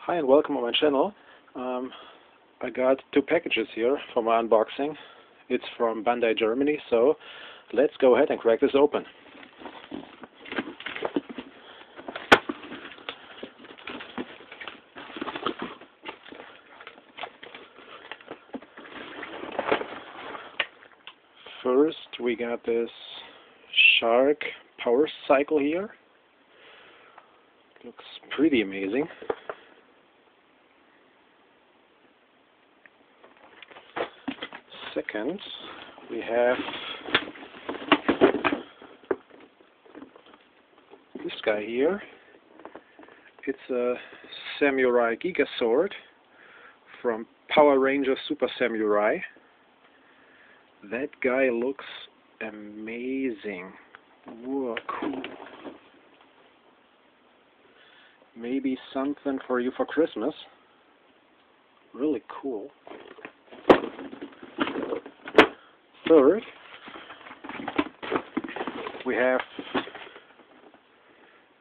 Hi and welcome on my channel. I got two packages here for my unboxing. It's from Bandai, Germany, so let's go ahead and crack this open. First we got this Shark power cycle here. Looks pretty amazing. Second, we have this guy here. It's a Samurai Giga Sword from Power Ranger Super Samurai. That guy looks amazing. Whoa, cool. Maybe something for you for Christmas. Really cool. Third, we have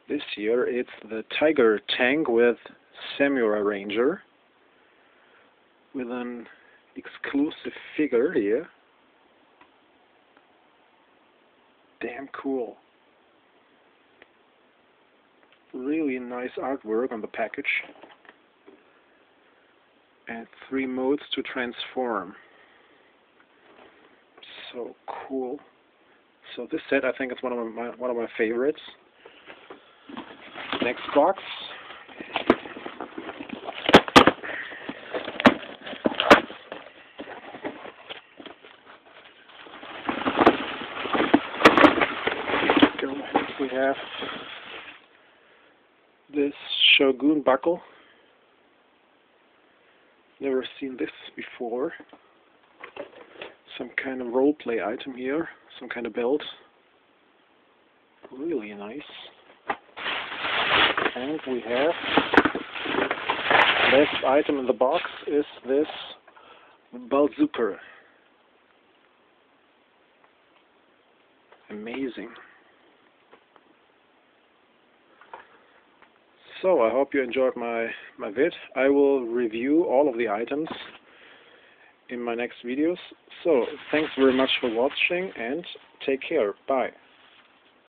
this here. It's the Tiger tank with Samurai Ranger with an exclusive figure here. Damn cool. Really nice artwork on the package. And 3 modes to transform. So cool. So this set, I think, is one of my favorites. Next box. We have this Shogun buckle. Never seen this before. Some kind of role-play item here, some kind of belt. Really nice. And we have, last item in the box is this bazooka. Amazing. So I hope you enjoyed my vid. I will review all of the items in my next videos. So thanks very much for watching and take care. Bye.